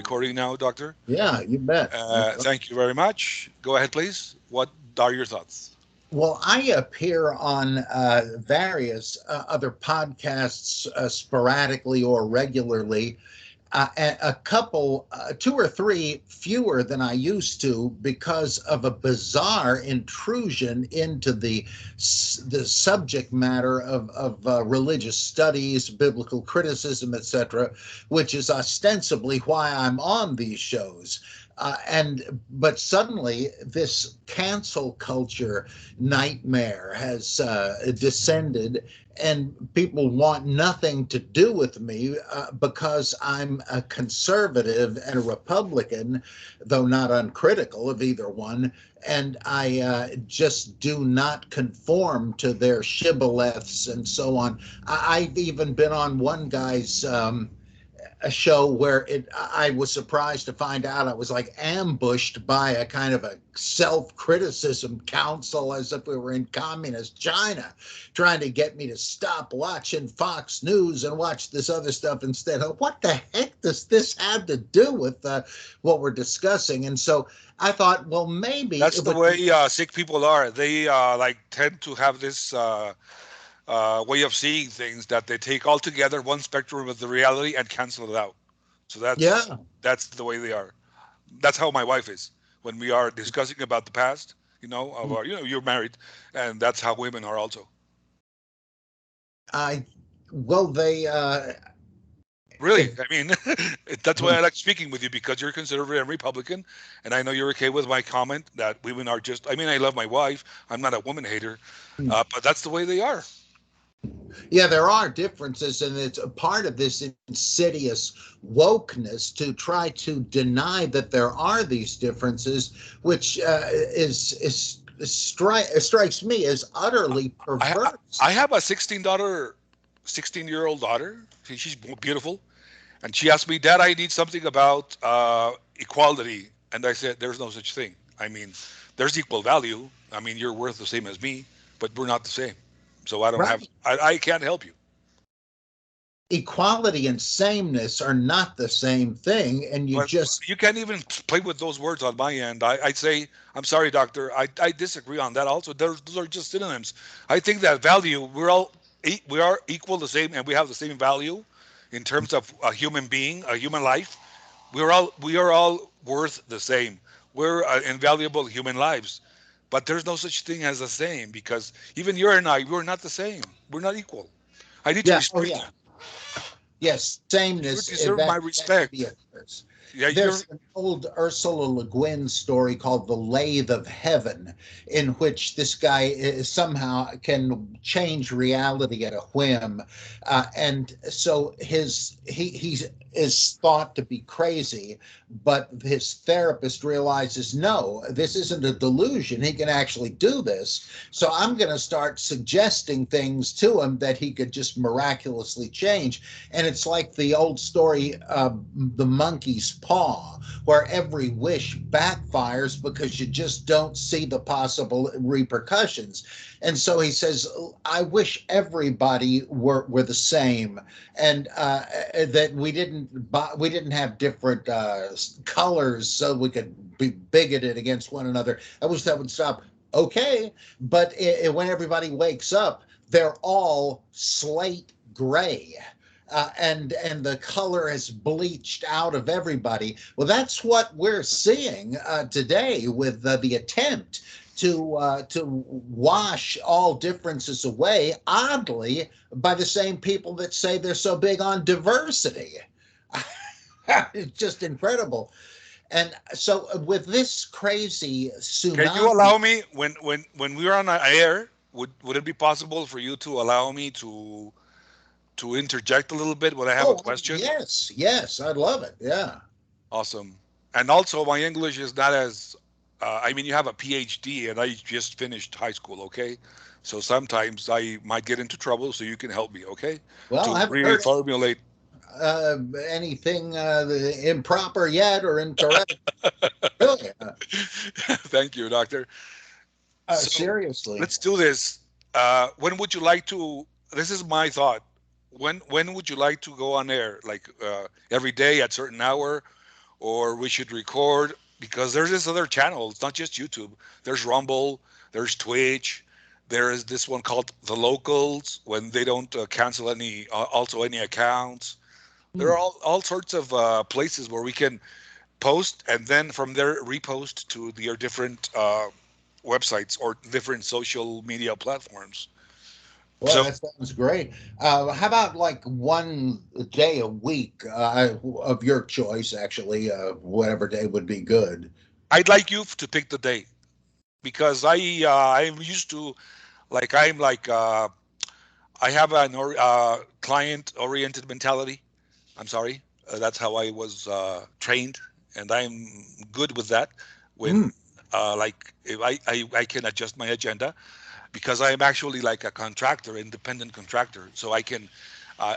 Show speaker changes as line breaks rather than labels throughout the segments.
recording now, Doctor.
Yeah, you bet.
Thank you very much. Go ahead, please. What are your thoughts?
Well, I appear on various other podcasts sporadically or regularly. A couple, two or three fewer than I used to because of a bizarre intrusion into the subject matter of religious studies, biblical criticism, etc., which is ostensibly why I'm on these shows. But suddenly this cancel culture nightmare has descended, and people want nothing to do with me because I'm a conservative and a Republican, though not uncritical of either one. And I just do not conform to their shibboleths and so on. I've even been on one guy's a show where I was surprised to find out I was like ambushed by a kind of a self-criticism council, as if we were in communist China, trying to get me to stop watching Fox News and watch this other stuff instead. What the heck does this have to do with what we're discussing? And so I thought, well, maybe
That's the way sick people are. They like tend to have this way of seeing things that they take all together one spectrum of the reality and cancel it out. So that's the way they are. That's how my wife is when we are discussing about the past. Of our, you're married, and that's how women are also.
They
really. I mean, that's why I like speaking with you, because you're conservative and Republican, and I know you're okay with my comment that women are just. I mean, I love my wife. I'm not a woman hater, but that's the way they are.
Yeah, there are differences, and it's a part of this insidious wokeness to try to deny that there are these differences, which strikes me as utterly perverse.
I have a 16-year-old daughter. She's beautiful, and she asked me, "Dad, I need something about equality," and I said, "There's no such thing. I mean, there's equal value. I mean, you're worth the same as me, but we're not the same." So I don't I can't help you.
Equality and sameness are not the same thing, and you
can't even play with those words on my end. I'd say, I'm sorry, doctor, I disagree on that also. Those are just synonyms. I think that value, we are equal, the same, and we have the same value in terms of a human being, a human life. We are all worth the same. We're invaluable human lives. But there's no such thing as the same, because even you and I, we're not the same. We're not equal. I need to respect you.
Yes, sameness.
You deserve my respect.
There's an old Ursula Le Guin story called The Lathe of Heaven, in which this guy somehow can change reality at a whim. And so he is thought to be crazy, but his therapist realizes, no, this isn't a delusion. He can actually do this. So I'm going to start suggesting things to him that he could just miraculously change. And it's like the old story, The Monkey's Paw, where every wish backfires because you just don't see the possible repercussions. And so he says, I wish everybody were the same, and that we didn't have different colors so we could be bigoted against one another. I wish that would stop. Okay, but when everybody wakes up, they're all slate gray. And the color has bleached out of everybody. Well, that's what we're seeing today with the attempt to wash all differences away, oddly, by the same people that say they're so big on diversity. It's just incredible. And so with this crazy tsunami...
Can you allow me, when we're on air, would it be possible for you to allow me to interject a little bit when I have a question?
Yes, I'd love it. Yeah.
Awesome. And also, my English is not as, I mean, you have a PhD and I just finished high school, okay? So sometimes I might get into trouble, so you can help me, okay?
Well, I've
really formulate
anything improper yet or incorrect. Really?
Thank you, doctor.
Seriously.
Let's do this. When would you like to, this is my thought. When would you like to go on air? Like every day at certain hour, or we should record, because there's this other channel. It's not just YouTube. There's Rumble, there's Twitch, there is this one called The Locals when they don't cancel any also any accounts. There are
Hmm.
all sorts of places where we can post, and then from there repost to your different websites or different social media platforms.
Well,
So
that sounds great. How about like one day a week of your choice, actually, whatever day would be good.
I'd like you to pick the day, because I'm used to, like, I'm like I have an client oriented mentality. I'm sorry, that's how I was trained, and I'm good with that.
Hmm.
When like if I can adjust my agenda, because I am actually like a contractor, independent contractor, so I can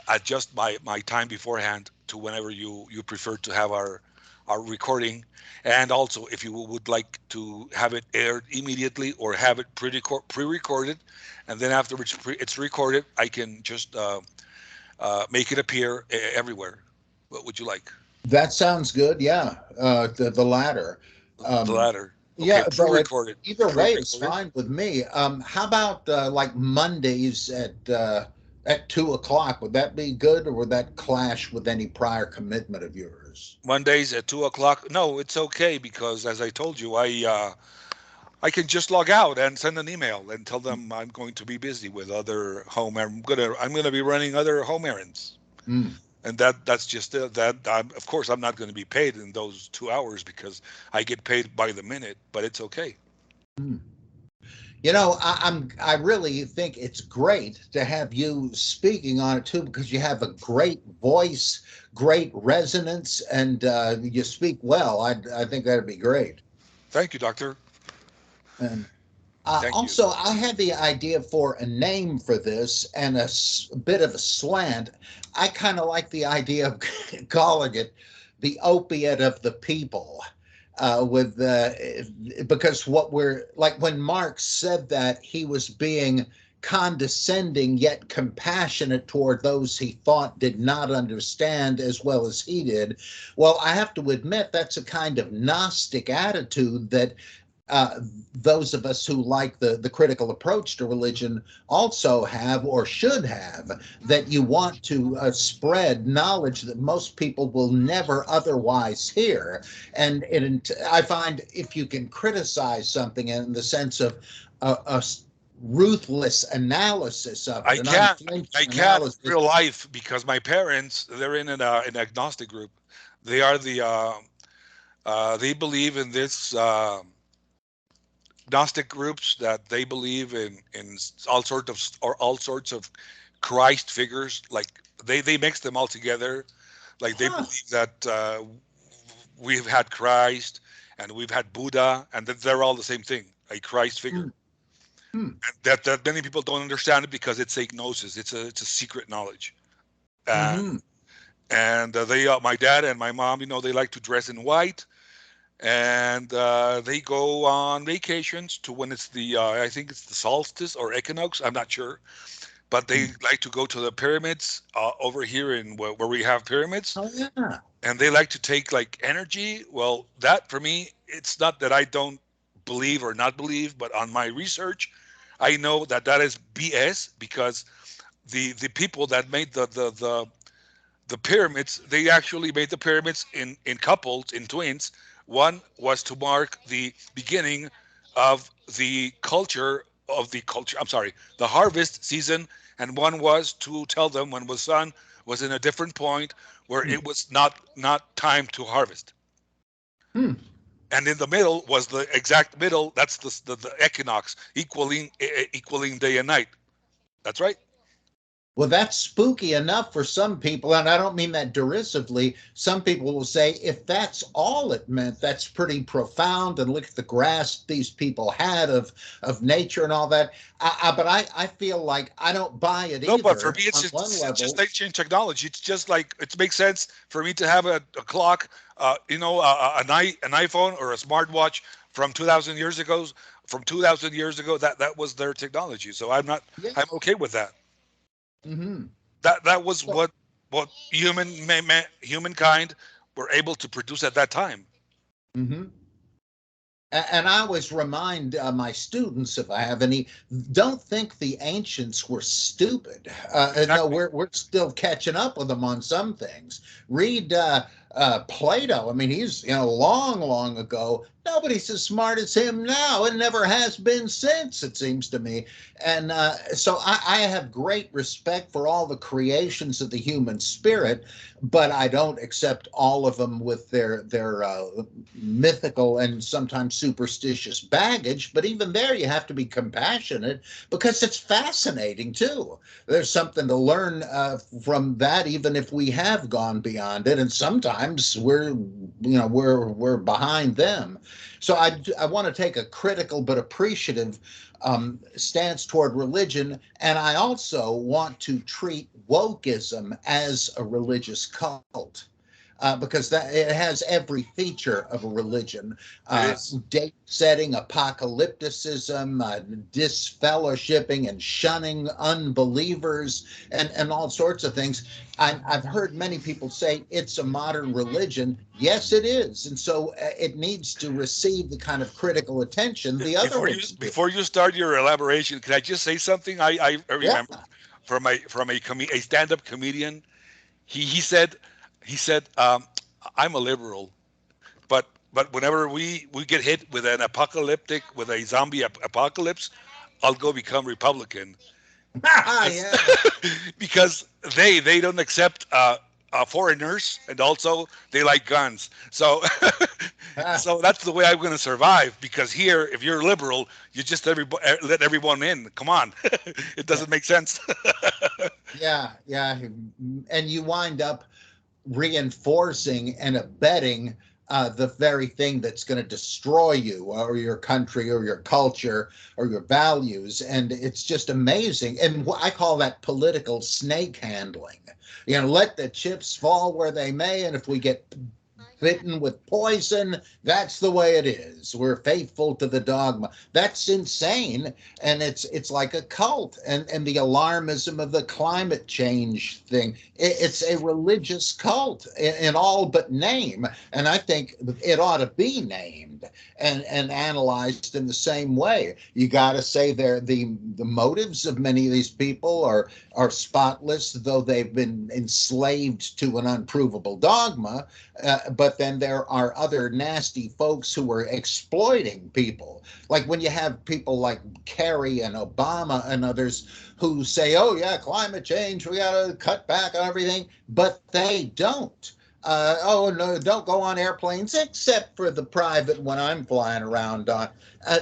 adjust my time beforehand to whenever you prefer to have our recording. And also, if you would like to have it aired immediately or have it pre-recorded, and then after it's recorded, I can just make it appear everywhere. What would you like?
That sounds good. Yeah, the latter.
The
Um,
latter. Okay,
yeah, though
pre-recorded.
either way is
Pre-recorded.
fine with me. How about like Mondays at 2 o'clock? Would that be good, or would that clash with any prior commitment of yours?
Mondays at 2 o'clock. No, it's okay, because as I told you, I can just log out and send an email and tell them I'm going to be busy with other home. I'm gonna be running other home errands,
Mm.
and that's just that. Of course, I'm not going to be paid in those 2 hours because I get paid by the minute, but it's okay.
Mm. I really think it's great to have you speaking on it too, because you have a great voice, great resonance, and you speak well. I think that'd be great.
Thank you, doctor.
And
Thank you.
also, I had the idea for a name for this and bit of a slant. I kind of like the idea of calling it the opiate of the people. With Because what we're like, when Marx said that, he was being condescending yet compassionate toward those he thought did not understand as well as he did. Well, I have to admit that's a kind of Gnostic attitude that uh, those of us who like the critical approach to religion also have or should have, that you want to spread knowledge that most people will never otherwise hear. And I find if you can criticize something in the sense of a ruthless analysis of it,
I
an
can't.
unflinching
I can't in
analysis.
real life because my parents, they're in an agnostic group. They are they believe in this. Gnostic groups that they believe in all sorts of Christ figures. Like they mix them all together. Like they
Huh.
believe that we've had Christ and we've had Buddha, and that they're all the same thing, a Christ figure.
Hmm. Hmm.
And that many people don't understand it because it's a gnosis. It's a secret knowledge. And
Mm-hmm.
my dad and my mom, they like to dress in white, and they go on vacations to when it's the I think it's the solstice or equinox. I'm not sure, but they
Hmm.
like to go to the pyramids over here in where we have pyramids,
Oh yeah.
and they like to take like energy. Well, that for me, it's not that I don't believe or not believe, but on my research, I know that that is BS, because the people that made the pyramids, they actually made the pyramids in couples, in twins. One was to mark the beginning of the culture, I'm sorry, the harvest season, and one was to tell them when the sun was in a different point where
Hmm.
it was not time to harvest.
Hmm.
And in the middle was the exact middle, that's the equinox, equaling day and night. That's right.
Well, that's spooky enough for some people, and I don't mean that derisively. Some people will say, if that's all it meant, that's pretty profound, and look at the grasp these people had of nature and all that. But I feel like I don't buy it
No, but for
either
me,
on one
it's just
level.
ancient technology. It's just like it makes sense for me to have a clock, an iPhone or a smartwatch from 2,000 years ago. From 2,000 years ago, that was their technology. So
Yeah.
I'm okay with that.
Hmm.
That was
So,
what humankind were able to produce at that time.
Hmm. And I always remind my students, if I have any, don't think the ancients were stupid. No,
Exactly.
we're still catching up with them on some things. Read Plato. I mean, he's long, long ago. Nobody's as smart as him now, and never has been since. It seems to me, and so I have great respect for all the creations of the human spirit, but I don't accept all of them with their mythical and sometimes superstitious baggage. But even there, you have to be compassionate because it's fascinating too. There's something to learn from that, even if we have gone beyond it, and sometimes we're behind them. So I want to take a critical but appreciative stance toward religion, and I also want to treat wokeism as a religious cult. Because that it has every feature of a religion:
It is.
date setting, apocalypticism, disfellowshipping and shunning unbelievers, and all sorts of things. I've heard many people say it's a modern religion. Yes, it is, and so it needs to receive the kind of critical attention the other ones do.
Before you start your elaboration, can I just say something? I
Yeah.
remember a stand up comedian. He said I'm a liberal, but whenever we get hit with an apocalyptic with a zombie apocalypse, I'll go become Republican. It's
Yeah.
because they don't accept foreigners, and also they like guns. So so that's the way I'm going to survive. Because here, if you're liberal, you just let everyone in. Come on, it
Yeah.
doesn't make sense.
Yeah. Yeah. And you wind up reinforcing and abetting the very thing that's going to destroy you or your country or your culture or your values. And it's just amazing. And I call that political snake handling. Let the chips fall where they may. And if we get bitten with poison, that's the way it is. We're faithful to the dogma. That's insane. And it's like a cult. And the alarmism of the climate change thing, it's a religious cult in all but name. And I think it ought to be named and analyzed in the same way. You got to say the motives of many of these people are spotless, though they've been enslaved to an unprovable dogma. But then there are other nasty folks who are exploiting people. Like when you have people like Kerry and Obama and others who say, oh, yeah, climate change, we got to cut back on everything, but they don't. Oh, no, don't go on airplanes except for the private one I'm flying around on.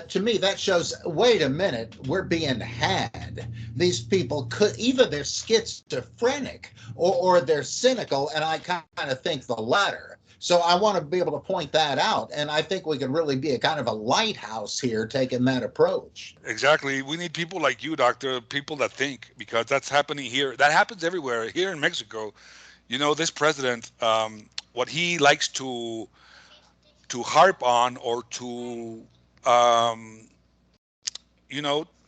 To me, that shows, wait a minute, we're being had. These people could either they're schizophrenic or they're cynical, and I kind of think the latter. So I want to be able to point that out, and I think we can really be a kind of a lighthouse here, taking that approach.
Exactly. We need people like you, doctor, people that think, because that's happening here. That happens everywhere. Here in Mexico, this president, what he likes to harp on, or um,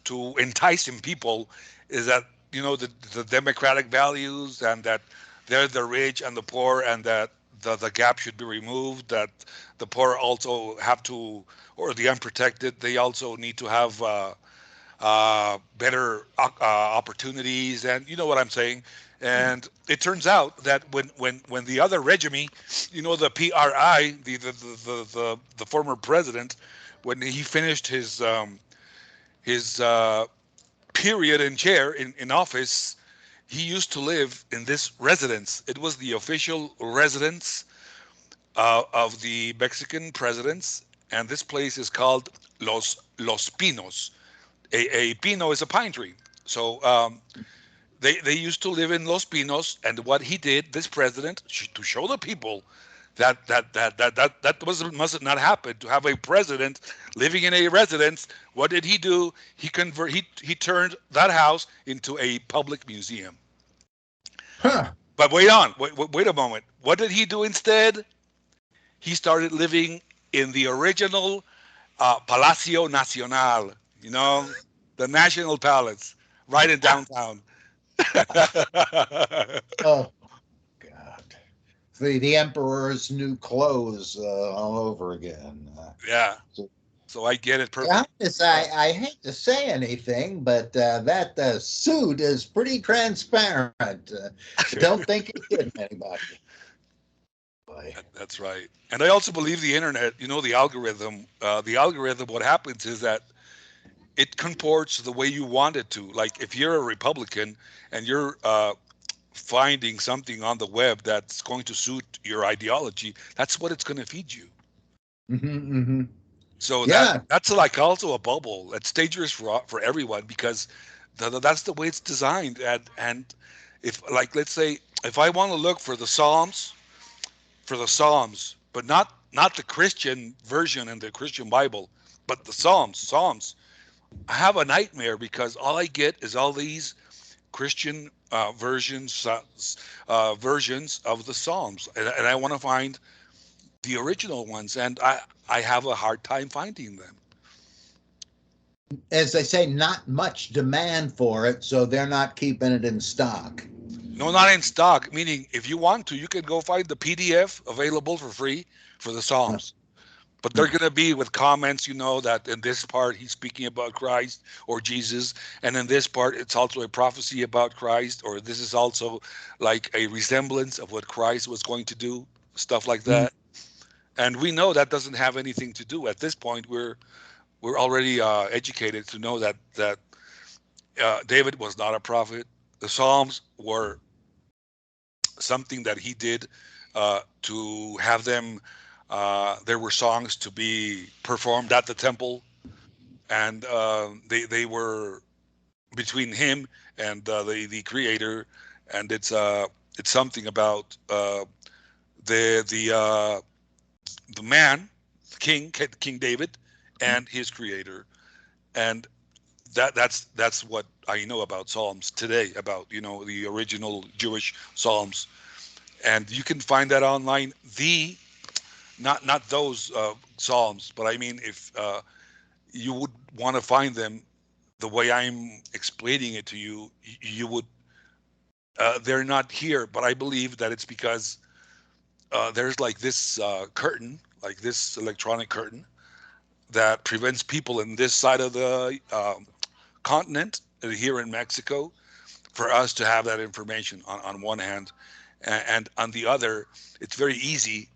to entice in people, is that the democratic values, and that they're the rich and the poor, and that the gap should be removed, that the poor also have to, or the unprotected, they also need to have better opportunities, and you know what I'm saying. And it turns out that when the other regime, the PRI, the former president, when he finished his period in chair in office, he used to live in this residence. It was the official residence of the Mexican presidents, and this place is called Los Pinos. A pino is a pine tree. So they used to live in Los Pinos, and what he did, this president, to show the people that must not happen, to have a president living in a residence. What did he do? He turned that house into a public museum.
Huh.
But wait a moment. What did he do instead? He started living in the original Palacio Nacional, the National Palace, right in downtown.
Oh, God. the emperor's new clothes all over again.
Yeah.
So,
So I get it
yeah,
perfect.
I hate to say anything, but that suit is pretty transparent. Don't think it's kidding anybody. Boy.
That's right. And I also believe the internet, the algorithm, what happens is that it comports the way you want it to. Like if you're a Republican and you're finding something on the web that's going to suit your ideology, that's what it's going to feed you.
Hmm.
So
Yeah.
that's like also a bubble. That's dangerous for everyone because that's the way it's designed. And if like let's say if I want to look for the Psalms, but not the Christian version in the Christian Bible, but the Psalms. I have a nightmare because all I get is all these Christian versions of the Psalms, and I want to find the original ones, and I have a hard time finding them.
As they say, not much demand for it, so they're not keeping it in stock.
No, not in stock. Meaning, if you want to, you can go find the PDF available for free for the Psalms. But they're going to be with comments, that in this part he's speaking about Christ or Jesus, and in this part it's also a prophecy about Christ, or this is also like a resemblance of what Christ was going to do, stuff like that. And we know that doesn't have anything to do. At this point, we're already educated to know that David was not a prophet. The Psalms were something that he did to have them. There were songs to be performed at the temple, and they were between him and the creator, and it's something about the the man, King David, and his creator, and that's what I know about Psalms today, about the original Jewish Psalms, and you can find that online. The not those Psalms, but I mean if you would want to find them the way I'm explaining it to you, you would. They're not here, but I believe that it's because there's like this curtain, like this electronic curtain that prevents people in this side of the continent here in Mexico for us to have that information on one hand, and on the other, it's very easy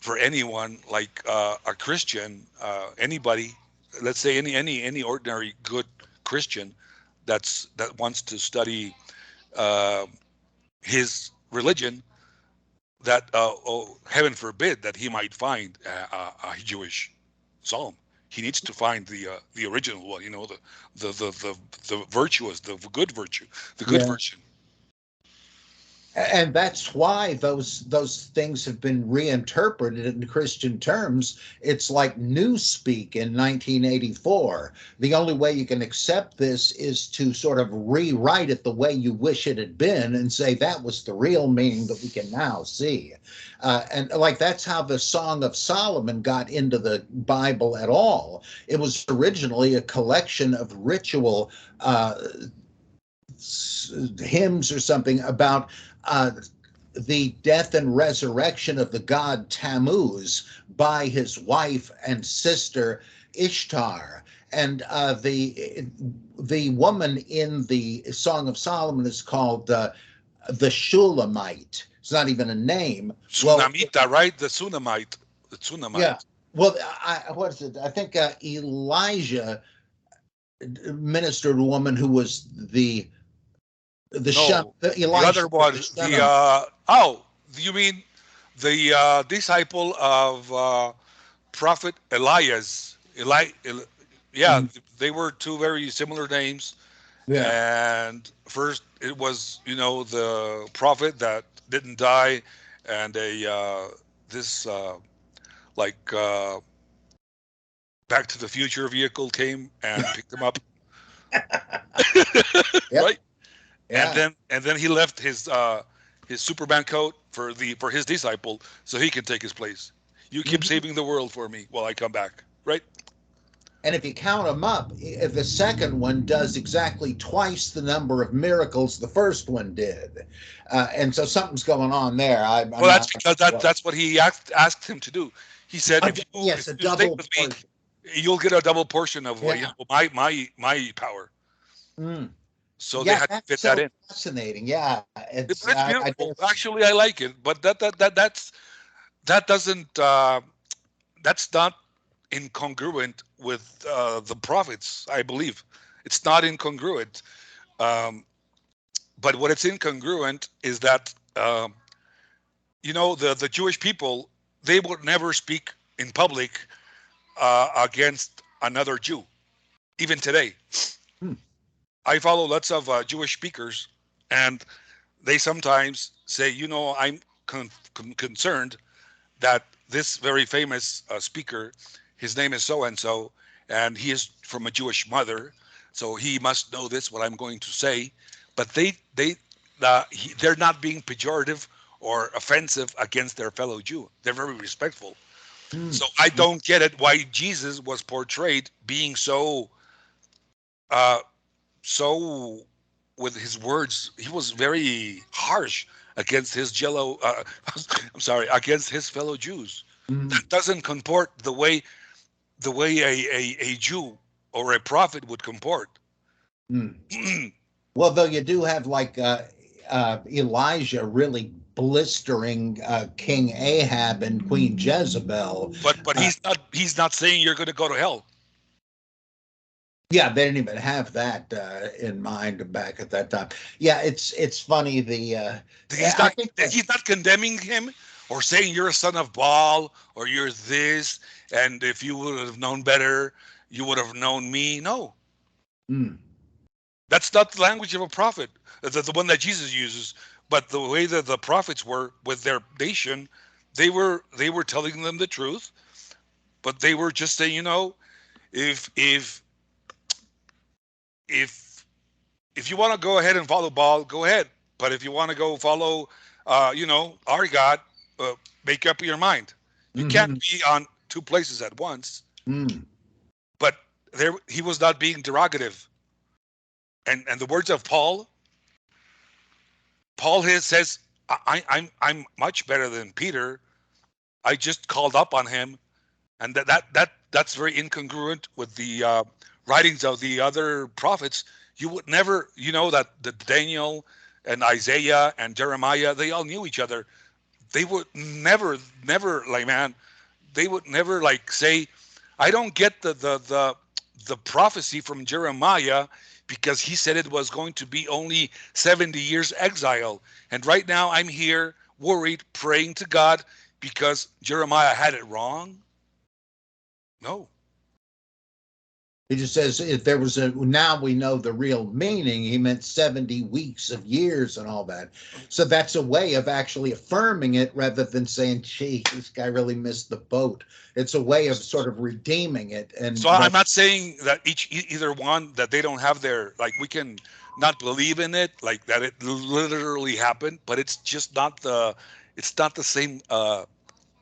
for anyone like a Christian, anybody, let's say any ordinary good Christian that wants to study uh, his religion, that oh, heaven forbid that he might find a Jewish psalm. He needs to find the original one, the virtuous, the good virtue, the good
Yeah.
version.
And that's why those things have been reinterpreted in Christian terms. It's like newspeak in 1984. The only way you can accept this is to sort of rewrite it the way you wish it had been and say that was the real meaning that we can now see. And like that's how the Song of Solomon got into the Bible at all. It was originally a collection of ritual hymns or something about the death and resurrection of the god Tammuz by his wife and sister Ishtar. And the woman in the Song of Solomon is called the Shulamite. It's not even a name. Well,
Tsunamita, right? The Tsunamite. The
yeah.
Tsunamite.
Well, what is it? I think Elijah ministered to a woman who was
No, the
Elisha
other
was
one,
the son
the
of.
you mean the disciple of Prophet Elias? Yeah,
Mhm.
they were two very similar names.
Yeah.
And first, it was the prophet that didn't die, and a this like Back to the Future vehicle came and picked him up,
Yep.
right? And
Yeah.
then he left his Superman coat for his disciple so he can take his place. You keep
Mhm.
saving the world for me while I come back, right?
And if you count them up, the second one does exactly twice the number of miracles the first one did. And so something's going on there. I'm
Well, that's
not
because
sure.
that's what he asked him to do. He said,
Yes,
if
a
you stay
double
with me,
portion.
you'll get a double portion of
Yeah.
my power.
Mm.
So they
Yeah,
had to
that's
fit that
so
in.
fascinating. Yeah,
But it's
I
beautiful.
guess.
Actually, I like it. But that doesn't that's not incongruent with the prophets. I believe it's not incongruent. Um, but what it's incongruent is that the Jewish people, they would never speak in public against another Jew, even today.
Hmm.
I follow lots of Jewish speakers, and they sometimes say, I'm concerned that this very famous speaker, his name is so and so, and he is from a Jewish mother, so he must know this what I'm going to say. But they're not being pejorative or offensive against their fellow Jew. They're very respectful.
Hmm.
So I don't get it why Jesus was portrayed being uh, so with his words. He was very harsh against his jello. I'm sorry, against his fellow Jews.
Hmm.
That doesn't comport the way a Jew or a prophet would comport.
Hmm. Well, though you do have like Elijah really blistering King Ahab and Queen Jezebel.
but
Uh,
he's not saying you're going to go to hell.
yeah, they didn't even have that in mind back at that time. Yeah, it's funny.
He's
I
not
think
he's not condemning him or saying you're a son of Baal or you're this, and if you would have known better, you would have known me. No,
mm,
that's not the language of a prophet. The one that Jesus uses. But the way that the prophets were with their nation, they were telling them the truth, but they were just saying, if if if if you want to go ahead and follow Baal, go ahead. But if you want to go follow, our God, uh, make up your mind. You can't
mhm,
be on two places at once.
mm.
But there, he was not being derogative. And the words of Paul, says, I'm much better than Peter. I just called up on him, and that's very incongruent with the writings of the other prophets. You would never, that the Daniel and Isaiah and Jeremiah, they all knew each other. They would never like, man, they would never like say, I don't get the prophecy from Jeremiah because he said it was going to be only 70 years exile, and right now I'm here worried, praying to God because Jeremiah had it wrong. No.
He just says if there was a now we know the real meaning. He meant 70 weeks of years and all that. So that's a way of actually affirming it rather than saying, "Gee, this guy really missed the boat." It's a way of sort of redeeming it.
So
And
I'm
but
not saying that either one that they don't have their, like, we can not believe in it, like that it literally happened, but it's not the same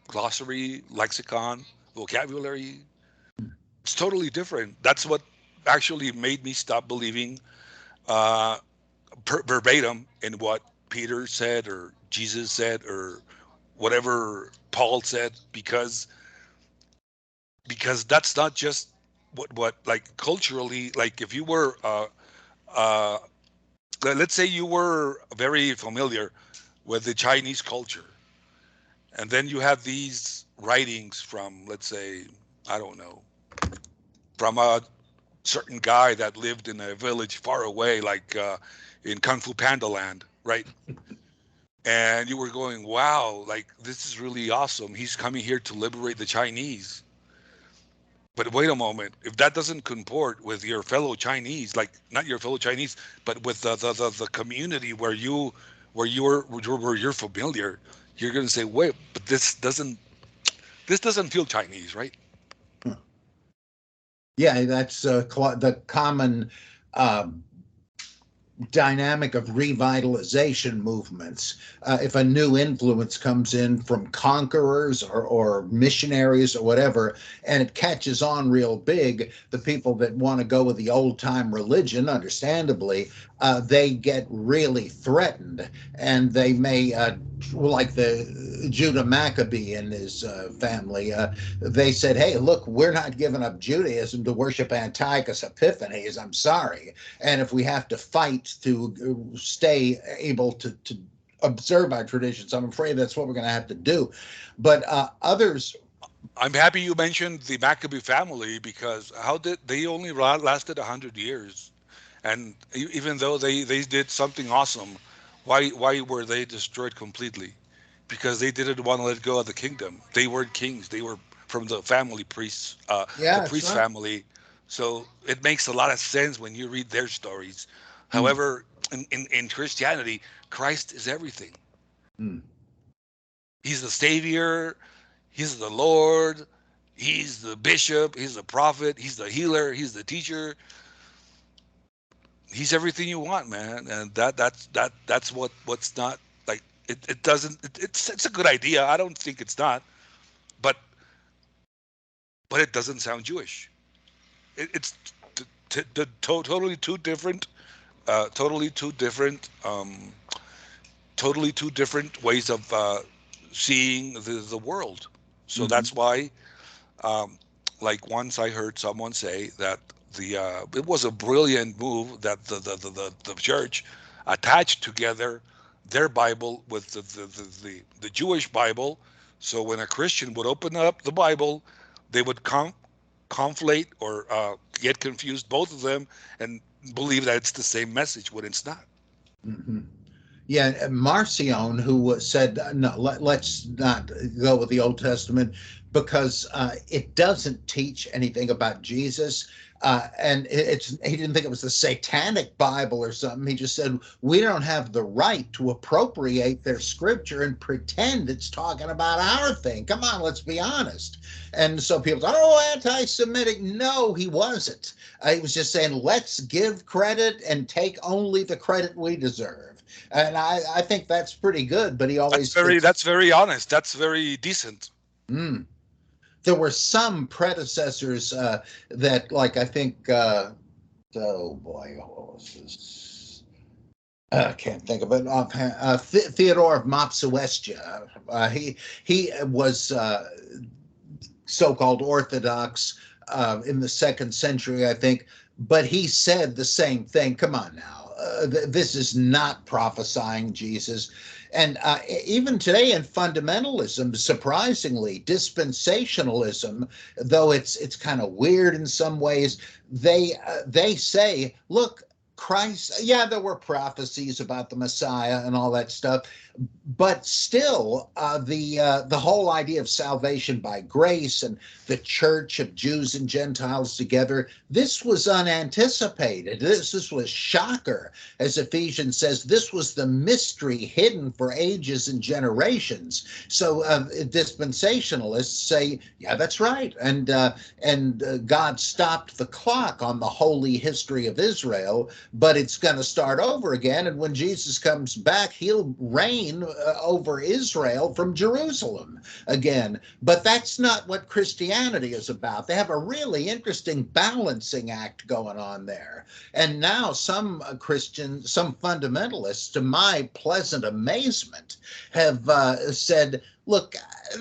glossary, lexicon, vocabulary. It's totally different. That's what actually made me stop believing uh, verbatim in what Peter said or Jesus said or whatever Paul said, because that's not just what like culturally, like if you were uh let's say you were very familiar with the Chinese culture, and then you have these writings from, let's say, I don't know, from a certain guy that lived in a village far away, like in Kung Fu Panda Land, right? And you were going, wow, like this is really awesome. He's coming here to liberate the Chinese. But wait a moment, if that doesn't comport with your fellow Chinese, like not your fellow Chinese, but with the community where you're familiar, you're gonna say, wait, but this doesn't feel Chinese, right?
yeah, that's the common uh, dynamic of revitalization movements. If a new influence comes in from conquerors or missionaries or whatever, and it catches on real big, the people that want to go with the old time religion, understandably, they get really threatened, and they may, like the Judah Maccabee and his family, they said, "Hey, look, we're not giving up Judaism to worship Antiochus Epiphanes. I'm sorry, and if we have to fight to stay able to observe our traditions, I'm afraid that's what we're going to have to do." But others,
I'm happy you mentioned the Maccabee family, because how did they only lasted 100 years, and even though they did something awesome, why were they destroyed completely? Because they didn't want to let go of the kingdom. They weren't kings. They were from the family priests, the
yeah, that's
priest
right.
family. So it makes a lot of sense when you read their stories.
Mm,
However, in Christianity, Christ is everything.
mm.
He's the Savior. He's the Lord. He's the bishop. He's the prophet. He's the healer. He's the teacher. He's everything you want, man. And that's what's not like. It doesn't. It's a good idea. I don't think it's not, but it doesn't sound Jewish. It's totally two different, totally two different, totally two different ways of seeing the world. So
Mhm.
that's why, um, like, once I heard someone say that it was a brilliant move that the church attached together their Bible with the Jewish Bible. So when a Christian would open up the Bible, they would conflate or get confused both of them and believe that it's the same message when it's not.
Mhm. Yeah, Marcion, who said, no, let's not go with the Old Testament because it doesn't teach anything about Jesus. And he didn't think it was the satanic Bible or something. He just said, we don't have the right to appropriate their scripture and pretend it's talking about our thing. Come on, let's be honest. And so people thought, oh, anti Semitic. No, he wasn't. He was just saying, let's give credit and take only the credit we deserve. And I think that's pretty good. But he always gets.
That's very honest. That's very decent.
Mm. There were some predecessors that, like I think, oh boy, what was this? I can't think of it offhand. Theodore of Mopsuestia. He was so-called Orthodox in the second century, I think. But he said the same thing. Come on now, this is not prophesying Jesus. And even today in fundamentalism, surprisingly, dispensationalism, though it's kind of weird in some ways, they say, look, Christ, yeah, there were prophecies about the Messiah and all that stuff, but still, the whole idea of salvation by grace and the church of Jews and Gentiles together, this was unanticipated. This was shocker, as Ephesians says. This was the mystery hidden for ages and generations. So dispensationalists say, yeah, that's right, and God stopped the clock on the holy history of Israel, but it's going to start over again. And when Jesus comes back, he'll reign over Israel from Jerusalem again. But that's not what Christianity is about. They have a really interesting balancing act going on there. And now some Christians, some fundamentalists, to my pleasant amazement, have said, look,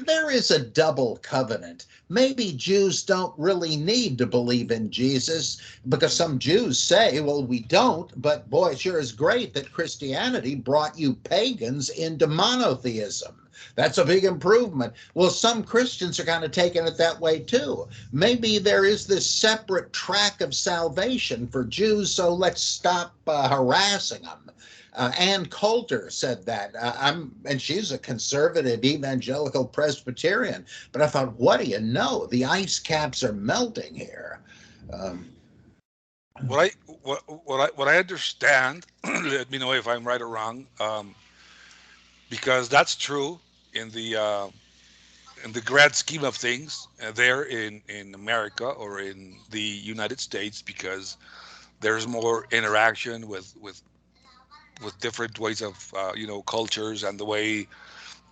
there is a double covenant. Maybe Jews don't really need to believe in Jesus, because some Jews say, well, we don't, but boy, it sure is great that Christianity brought you pagans into monotheism. That's a big improvement. Well, some Christians are kind of taking it that way too. Maybe there is this separate track of salvation for Jews, so let's stop harassing them. Ann Coulter said that. And she's a conservative evangelical Presbyterian. But I thought, what do you know? The ice caps are melting here. Um,
What I understand. Let me know if I'm right or wrong. Because that's true in the grand scheme of things, there in America or in the United States, because there's more interaction with with different ways of cultures, and the way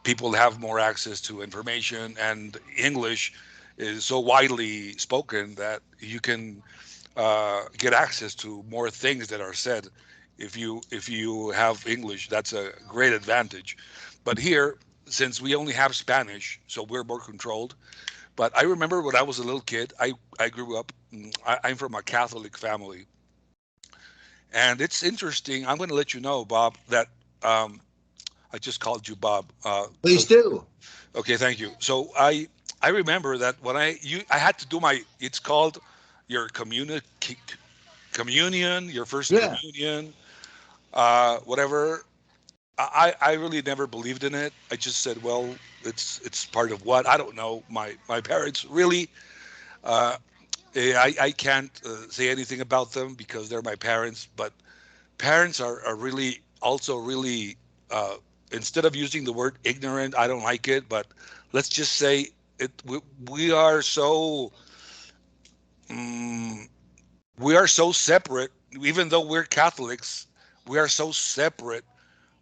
people have more access to information, and English is so widely spoken that you can get access to more things that are said. If you have English, that's a great advantage. But here, since we only have Spanish, so we're more controlled. But I remember when I was a little kid, I grew up. I'm from a Catholic family, and it's interesting. I'm going to let you know, Bob, that I just called you Bob. So
Please do.
okay, thank you. So I remember that when I had to do my, it's called your communion, your first
Yeah.
communion, whatever. I really never believed in it. I just said, well, it's part of what, I don't know. My parents really, uh, I can't say anything about them because they're my parents. But parents are really also really, instead of using the word ignorant, I don't like it, but let's just say it. We are so um, we are so separate. Even though we're Catholics, we are so separate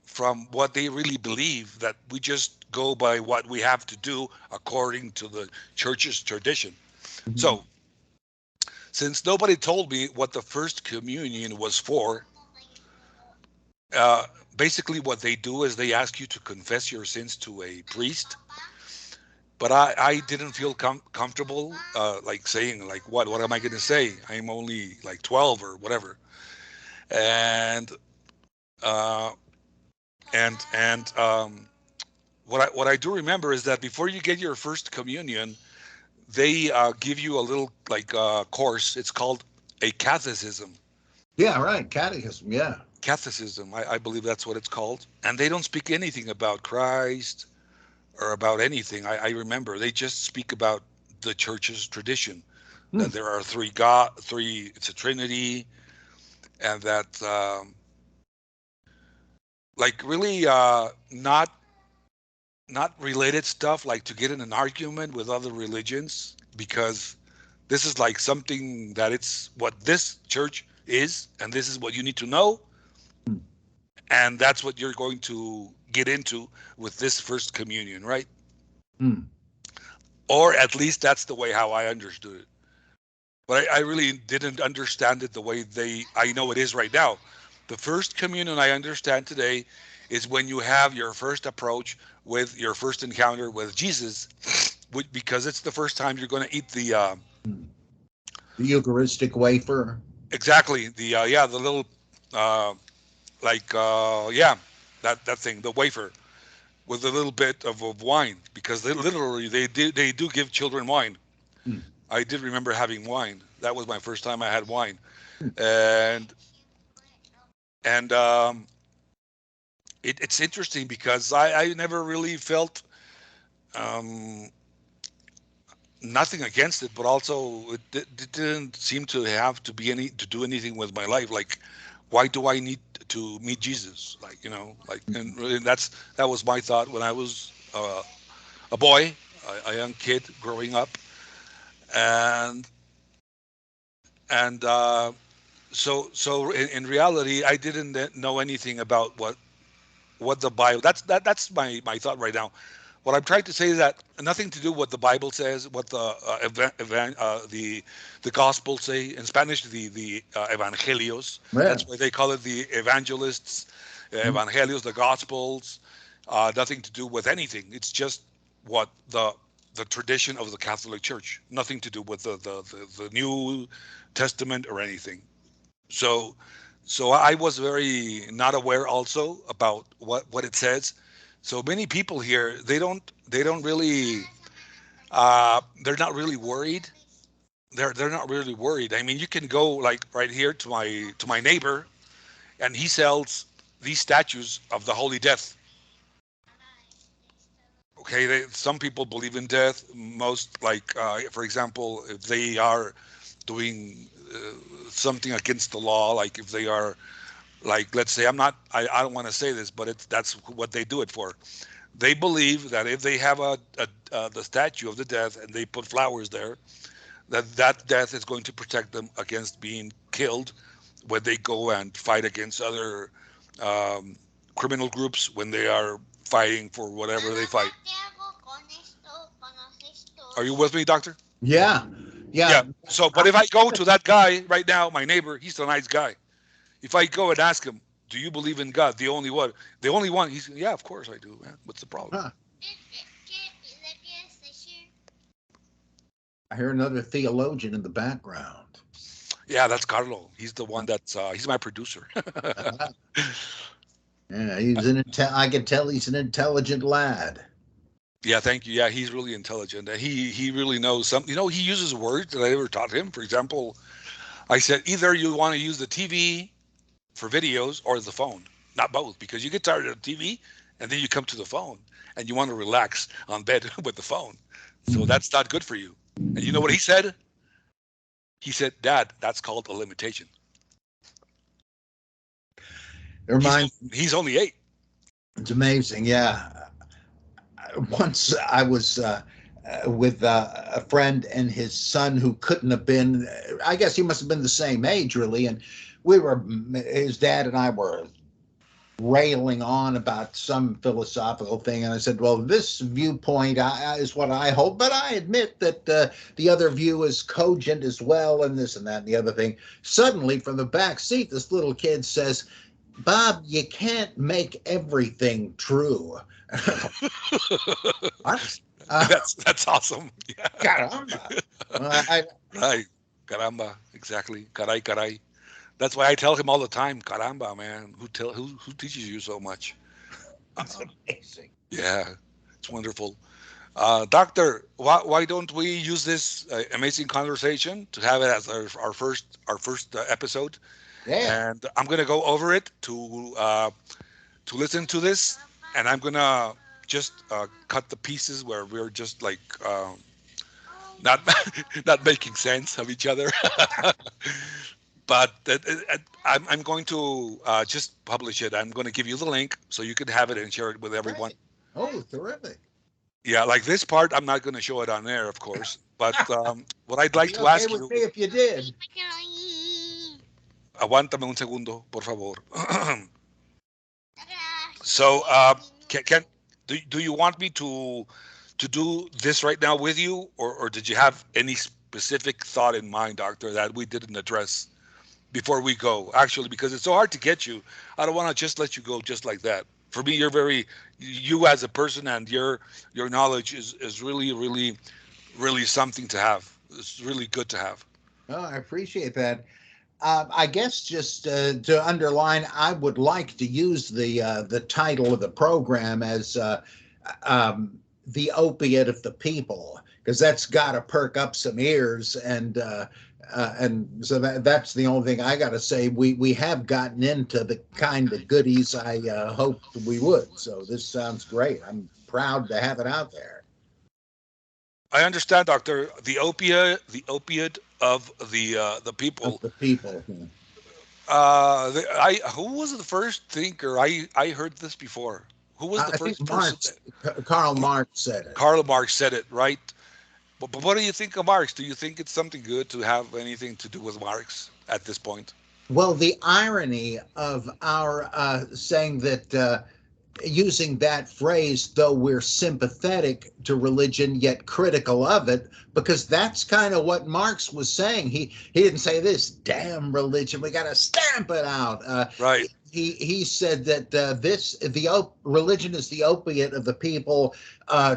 from what they really believe that we just go by what we have to do according to the church's tradition.
Mhm.
So, since nobody told me what the first communion was for, uh, basically what they do is they ask you to confess your sins to a priest. But I didn't feel comfortable, like saying like what am I going to say? I'm only like 12 or whatever. And uh, and what I do remember is that before you get your first communion, they give you a little like course. It's called a catechism.
Yeah, right. Catechism. Yeah.
Catholicism, I believe that's what it's called. And they don't speak anything about Christ or about anything. I remember they just speak about the church's tradition,
Hmm.
that there are three God, three, it's a Trinity, and that like really not related stuff like to get in an argument with other religions, because this is like something that it's what this church is, and this is what you need to know,
Hmm.
and that's what you're going to get into with this first communion, right?
Hmm.
Or at least that's the way how I understood it. But I really didn't understand it the way I know it is right now. The first communion I understand today is when you have your first approach with your first encounter with Jesus, because it's the first time you're going to eat the
Hmm. The Eucharistic wafer.
exactly the yeah, the little uh, like yeah, that thing, the wafer with a little bit of wine, because they literally they do give children wine.
Hmm.
I did remember having wine. That was my first time I had wine.
Hmm.
and and it's interesting because I never really felt um, nothing against it, but also it didn't seem to have to be any to do anything with my life. Like, why do I need to meet Jesus? Like, like, and really that was my thought when I was a boy, a young kid growing up, and and so in reality, I didn't know anything about what the Bible. That's my thought right now. What I'm trying to say is that nothing to do what the Bible says, what the the Gospels say in Spanish, the Evangelios.
Yeah.
That's why they call it the evangelists,
Hmm.
Evangelios, the Gospels. Nothing to do with anything. It's just what the tradition of the Catholic Church. Nothing to do with the New Testament or anything. So so I was very not aware also about what it says. So many people here, they don't really they're not really worried. They're not really worried. I mean, you can go like right here to my neighbor, and he sells these statues of the Holy Death. Okay, some people believe in death. Most, like for example, if they are doing something against the law, like if they are, like, let's say, I don't want to say this, but that's what they do it for. They believe that if they have the statue of the death and they put flowers there, that death is going to protect them against being killed when they go and fight against other criminal groups when they are fighting for whatever they fight. Are you with me, doctor?
Yeah,
Yeah.
yeah.
So, but if I go to that guy right now, my neighbor, he's a nice guy. If I go and ask him, "Do you believe in God?" The only one. He's, yeah, of course I do, man. What's the problem?
Huh. I hear another theologian in the background.
Yeah, that's Carlo. He's the one that's he's my producer.
Yeah, I can tell he's an intelligent lad.
Yeah, thank you. Yeah, he's really intelligent. He really knows something. He uses words that I never taught him. For example, I said either you want to use the TV for videos or the phone, not both, because you get tired of the TV and then you come to the phone and you want to relax on bed with the phone. So that's not good for you. And you know what he said? He said, "Dad, that's called a limitation."
It reminds
He's only 8.
It's amazing. Yeah. Once I was with a friend and his son who couldn't have been, I guess he must have been the same age, really. And his dad and I were railing on about some philosophical thing. And I said, well, this viewpoint is what I hold, but I admit that the other view is cogent as well, and this and that and the other thing. Suddenly, from the back seat, this little kid says, Bob, you can't make everything true. What?
That's awesome. Yeah.
Caramba.
Right. Caramba. Exactly. Caray, caray. That's why I tell him all the time, caramba, man. Who teaches you so much?
It's amazing.
Yeah, it's wonderful. Doctor, why don't we use this amazing conversation to have it as our first episode?
Yeah.
And I'm gonna go over it to listen to this, and I'm gonna just cut the pieces where we're just like not not making sense of each other. But I'm going to just publish it. I'm going to give you the link so you can have it and share it with everyone.
Great. Oh, terrific.
Yeah, like this part, I'm not going to show it on there, of course. But what I'd like
Be
to
okay
ask
with
you,
me if you did.
aguántame un segundo, por favor. So, can do you want me to do this right now with you, or did you have any specific thought in mind, Doctor, that we didn't address before we go? Actually, because it's so hard to get you, I don't want to just let you go just like that. For me, you as a person, and your knowledge is really something to have. It's really good to have.
Oh, I appreciate that. I guess just to underline, I would like to use the title of the program as the opiate of the people, because that's got to perk up some ears, and so that's the only thing I got to say. We have gotten into the kind of goodies I hoped we would. So this sounds great. I'm proud to have it out there.
I understand, Doctor. The opiate of the
Of
people.
the people.
I who was the first thinker? I heard this before. Who was the
I think
first person?
Karl Marx said it.
Karl Marx said it, right? But what do you think of Marx? Do you think it's something good to have anything to do with Marx at this point?
Well, the irony of our saying that using that phrase, though we're sympathetic to religion yet critical of it, because that's kind of what Marx was saying. He didn't say this damn religion, we got to stamp it out.
Right.
He said that religion is the opiate of the people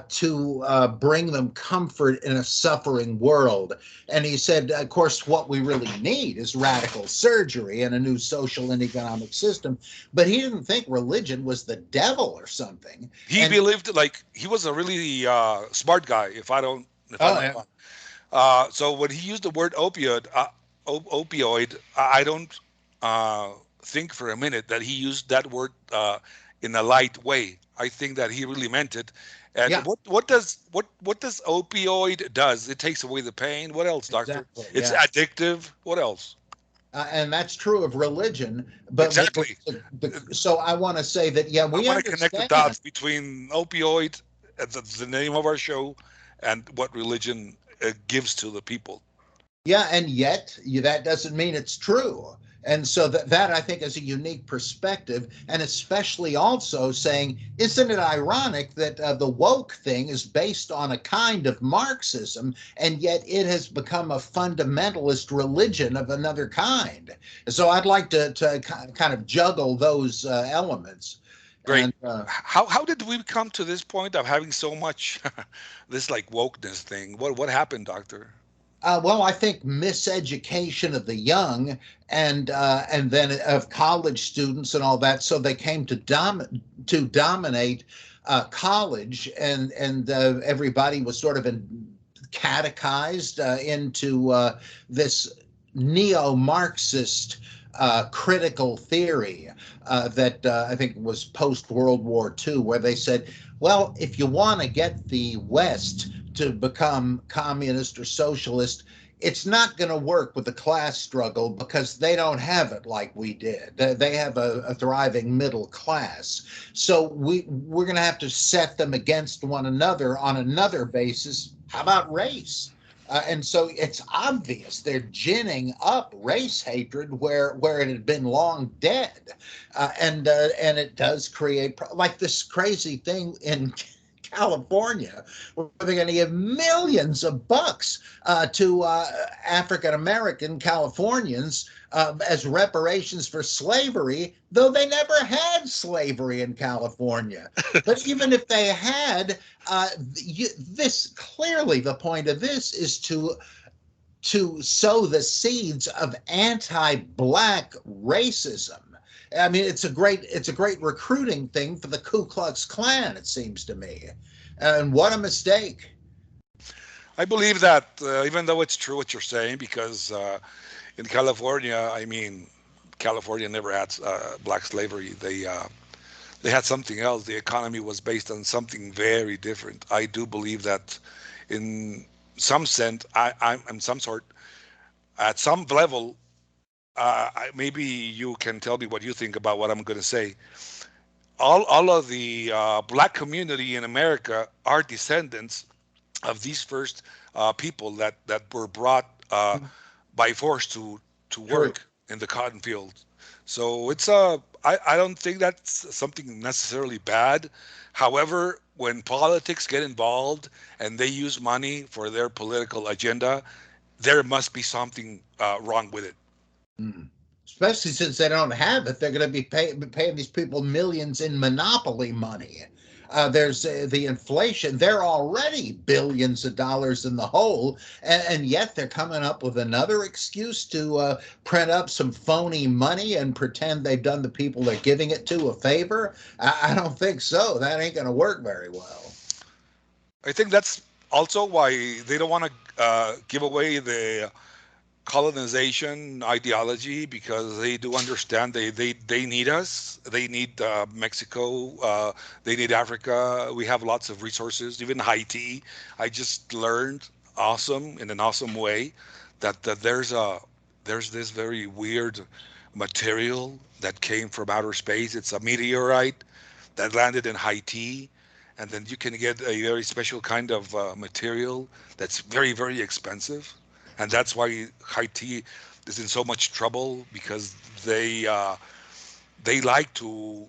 to bring them comfort in a suffering world. And he said, of course, what we really need is radical surgery and a new social and economic system. But he didn't think religion was the devil or something.
He
And
believed, like, he was a really smart guy. If I'm
oh,
not
yeah.
wrong. So when he used the word opioid, I don't think for a minute that he used that word in a light way. I think that he really meant it. And
Yeah,
what does opioid does? It takes away the pain. What else, doctor?
exactly.
It's
Yeah.
addictive. What else?
And that's true of religion. But
Exactly.
so I want to say that, yeah,
I
we
want to connect the
understand.
dots between opioid, that's the name of our show, and what religion gives to the people.
Yeah, and yet that doesn't mean it's true. And so that I think is a unique perspective, and especially also saying, isn't it ironic that the woke thing is based on a kind of Marxism, and yet it has become a fundamentalist religion of another kind? So I'd like to kind of juggle those elements.
Great.
And
How did we come to this point of having so much this like wokeness thing? What happened, doctor?
well, I think miseducation of the young, and then of college students and all that. So they came to dominate college, and everybody was sort of catechized into this neo-Marxist critical theory that I think was post World War II, where they said, well, if you want to get the West to become communist or socialist, it's not going to work with the class struggle because they don't have it like we did. They have a thriving middle class. So we're going to have to set them against one another on another basis. How about race? And so it's obvious they're ginning up race hatred where it had been long dead, and it does create like this crazy thing in California, where they're going to give millions of bucks to African American Californians as reparations for slavery, though they never had slavery in California. But even if they had, this clearly the point of this is to sow the seeds of anti-black racism. I mean, it's a great recruiting thing for the Ku Klux Klan, it seems to me. And what a mistake.
I believe that even though it's true what you're saying, because in California, I mean, California never had black slavery. They had something else. The economy was based on something very different. I do believe that in some sense, I'm in some sort, at some level, maybe you can tell me what you think about what I'm going to say. All of the black community in America are descendants of these first people that were brought by force to
True.
work in the cotton fields. So it's I don't think that's something necessarily bad. However, when politics get involved and they use money for their political agenda, there must be something wrong with it.
Mm. Especially since they don't have it, they're going to be paying these people millions in monopoly money. There's the inflation. They're already billions of dollars in the hole, and yet they're coming up with another excuse to print up some phony money and pretend they've done the people they're giving it to a favor. I don't think so. That ain't going to work very well.
I think that's also why they don't want to give away the colonization ideology, because they do understand they need us. They need Mexico. They need Africa. We have lots of resources. Even Haiti. I just learned awesome in an awesome way that there's this very weird material that came from outer space. It's a meteorite that landed in Haiti, and then you can get a very special kind of material that's very, very expensive, and that's why Haiti is in so much trouble, because they like to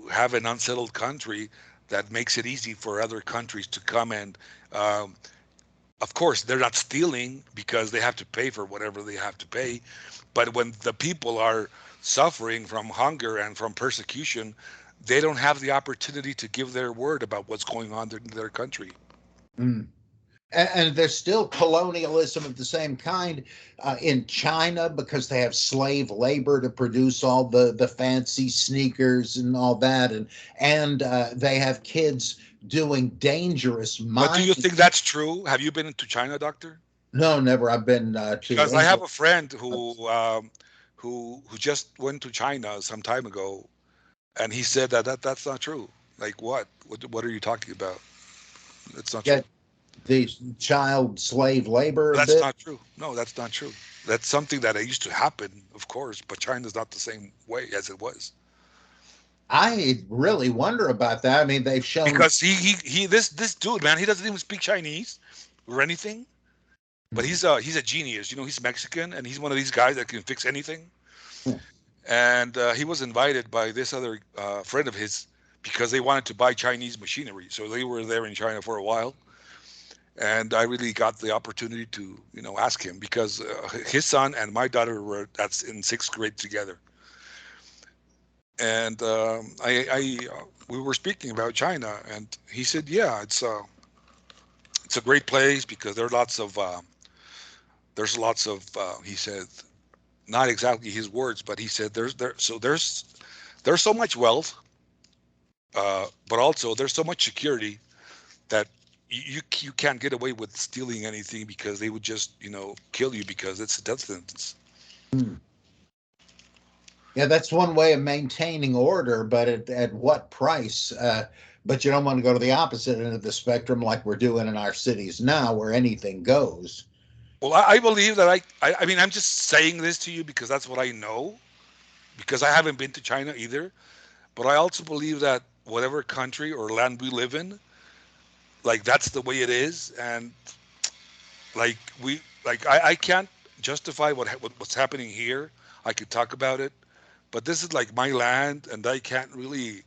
have an unsettled country that makes it easy for other countries to come and of course they're not stealing because they have to pay for whatever they have to pay, but when the people are suffering from hunger and from persecution, they don't have the opportunity to give their word about what's going on in their country.
Mm. And there's still colonialism of the same kind in China, because they have slave labor to produce all the fancy sneakers and all that, and they have kids doing dangerous
But do you
mining.
think that's true? Have you been to China, doctor?
No, never. I've been to
Because I have
England.
a friend who just went to China some time ago, and he said that's not true. Like what? What are you talking about? It's not true.
Get the child slave labor a
That's
bit.
not true. No, that's not true. That's something that used to happen, of course, but China's not the same way as it was.
I really wonder about that. I mean, they've shown.
Because he this dude, man, he doesn't even speak Chinese or anything, but he's a genius. You know, he's Mexican and he's one of these guys that can fix anything.
Hmm.
and he was invited by this other friend of his because they wanted to buy Chinese machinery. So they were there in China for a while, and I really got the opportunity to ask him because his son and my daughter were that's in sixth grade together, and we were speaking about China, and he said, yeah, it's a great place because there's lots of he said, not exactly his words, but he said there's so much wealth, but also there's so much security that you can't get away with stealing anything because they would just kill you because it's a death sentence.
Hmm. Yeah, that's one way of maintaining order, but at what price? But you don't want to go to the opposite end of the spectrum like we're doing in our cities now, where anything goes.
Well, I believe that I mean I'm just saying this to you because that's what I know because I haven't been to China either, but I also believe that whatever country or land we live in, like that's the way it is, and like I can't justify what's happening here. I could talk about it, but this is like my land, and I can't really.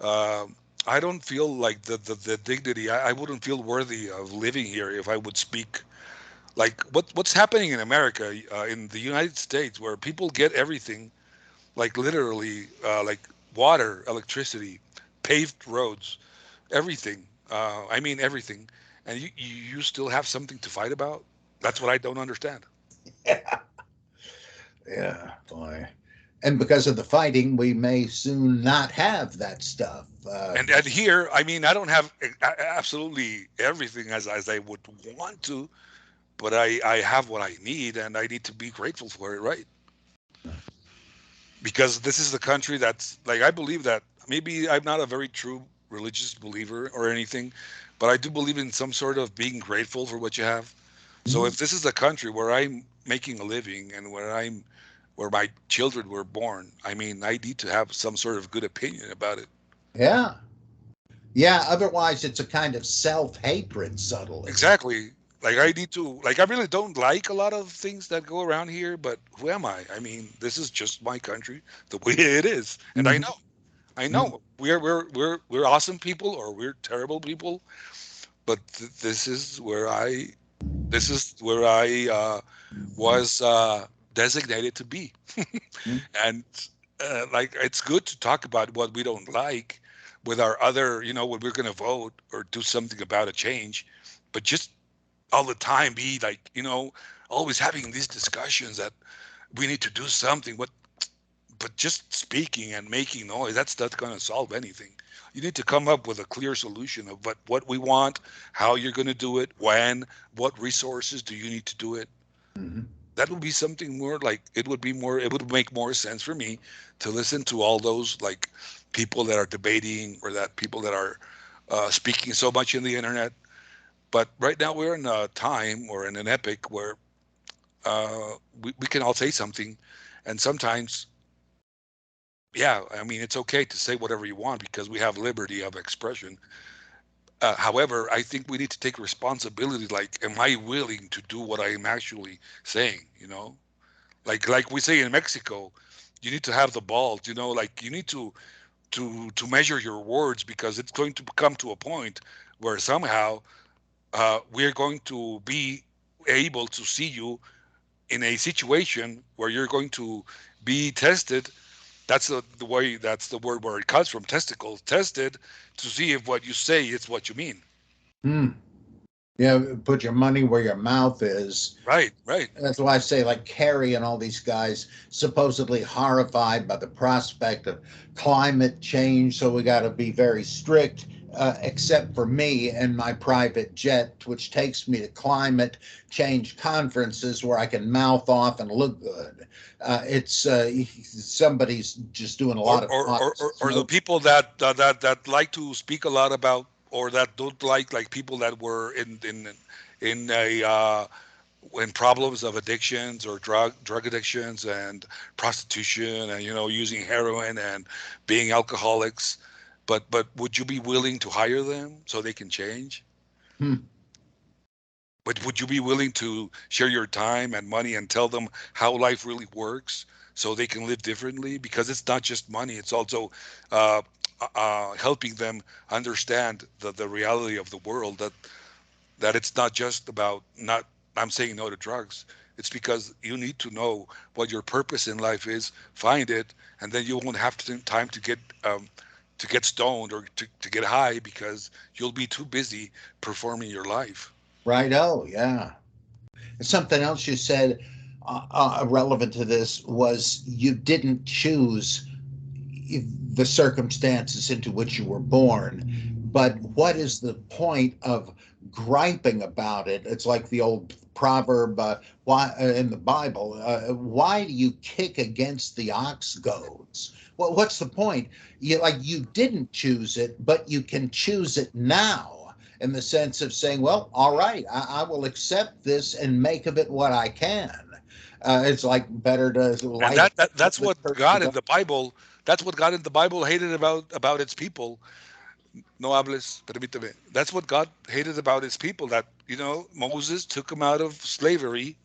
I don't feel like the dignity. I wouldn't feel worthy of living here if I would speak like what's happening in America, in the United States, where people get everything, like literally, like water, electricity, paved roads, everything. I mean everything, and you still have something to fight about. That's what I don't understand.
Yeah, yeah, boy. And because of the fighting, we may soon not have that stuff.
And here, I mean, I don't have absolutely everything as I would want to, but I have what I need, and I need to be grateful for it, right? Because this is the country that's like I believe that maybe I'm not a very true religious believer or anything, but I do believe in some sort of being grateful for what you have. So
Mhm.
if this is a country where I'm making a living and where my children were born, I mean, I need to have some sort of good opinion about it.
Yeah, yeah. Otherwise, it's a kind of self-hatred subtly.
Exactly. Like I need to like I really don't like a lot of things that go around here, but who am I? I mean, this is just my country, the way it is. And I
Mhm.
know. I
Mhm.
know. We're awesome people or we're terrible people, but this is where I was designated to be. And like it's good to talk about what we don't like with our other, when we're going to vote or do something about a change, but just all the time be like always having these discussions that we need to do something but just speaking and making noise, that's not going to solve anything. You need to come up with a clear solution of what we want, how you're going to do it, when, what resources do you need to do it.
Mhm.
That would be something more like it would make more sense for me to listen to all those like people that are debating or that people that are speaking so much in the internet. But right now we're in a time or in an epoch where we can all say something, and sometimes, yeah, I mean it's okay to say whatever you want because we have liberty of expression. However, I think we need to take responsibility. Like, am I willing to do what I am actually saying? Like we say in Mexico, you need to have the balls. Like you need to measure your words because it's going to come to a point where somehow we're going to be able to see you in a situation where you're going to be tested. That's the way. That's the word where it comes from. Testicles tested to see if what you say is what you mean.
Hmm. Yeah, put your money where your mouth is.
Right. Right.
That's why I say, like Kerry and all these guys, supposedly horrified by the prospect of climate change. So we got to be very strict, except for me and my private jet, which takes me to climate change conferences where I can mouth off and look good. It's somebody's just doing a
Or
lot of
or,
pot
or, or or the
smoke.
people that like to speak a lot about or that don't like people that were in a in problems of addictions or drug addictions and prostitution and using heroin and being alcoholics. But would you be willing to hire them so they can change?
Hmm.
But would you be willing to share your time and money and tell them how life really works so they can live differently, because it's not just money, it's also uh, helping them understand the reality of the world, that it's not just about not I'm saying no to drugs. It's because you need to know what your purpose in life is, find it, and then you won't have time to get stoned or to get high, because you'll be too busy performing your life.
Right. Oh, yeah. Something else you said relevant to this was you didn't choose the circumstances into which you were born. But what is the point of griping about it? It's like the old proverb, why in the Bible, why do you kick against the ox goads? Well, what's the point? You didn't choose it, but you can choose it now, in the sense of saying, well, all right, I will accept this and make of it what I can. It's like better to
And
light
that's
the
what
church
God in the Bible that's what God in the Bible hated about its people. No hables, permíteme. That's what God hated about his people. That, Moses took them out of slavery.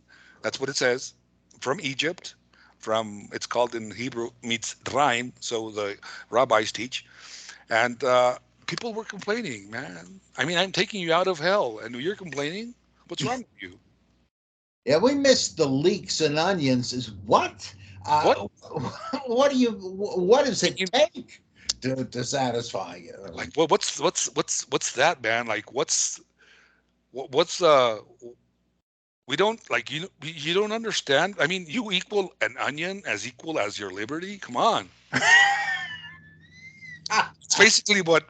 That's what it says, from Egypt. From, it's called in Hebrew Mitzrayim. So the rabbis teach, and people were complaining. Man, I mean, I'm taking you out of hell, and you're complaining. What's wrong with you?
Yeah, we missed the leeks and onions. Is what?
What?
What do you? What does
I
it
mean,
take to satisfy you?
like, what's that, man? Like, what's we don't like you don't understand. I mean, you equal an onion as equal as your liberty. Come on, it's basically what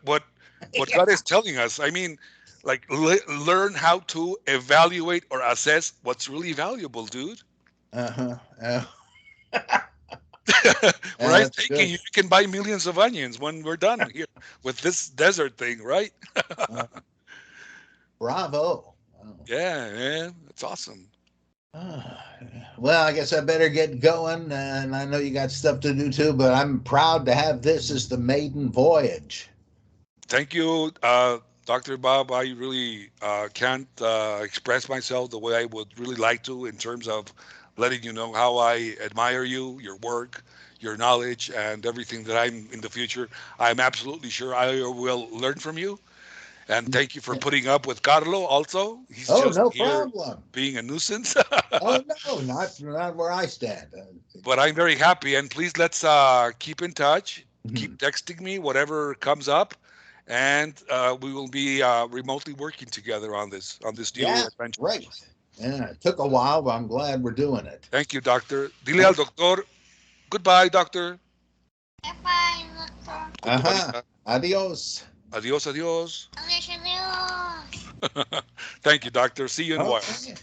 God is telling us. I mean, like, learn how to evaluate or assess what's really valuable, dude.
Uh-huh. Uh,
Where I
that's
take you,
good.
you can buy millions of onions when we're done here with this desert thing, right?
Uh, bravo. Oh.
Yeah, man, it's awesome.
Ah, well, I guess I better get going, and I know you got stuff to do too. But I'm proud to have this as the maiden voyage.
Thank you, Dr. Bob. I really can't express myself the way I would really like to, in terms of letting you know how I admire you, your work, your knowledge, and everything that I'm in the future. I'm absolutely sure I will learn from you. And thank you for putting up with Carlo also. He's
Oh,
just
no
here
problem.
being a nuisance.
Oh no, not where I stand.
But I'm very happy. And please, let's keep in touch.
Mhm.
Keep texting me whatever comes up, and we will be remotely working together on this new
Yeah,
adventure.
great. Yeah, it took a while, but I'm glad we're doing it.
Thank you, doctor. Dile al
Okay.
doctor. Goodbye, doctor.
Bye, doctor.
Con tu
Ajá.
manita.
Adios.
Adios, adios.
Adiós, adiós.
Thank you, doctor. See you in a while.
Okay.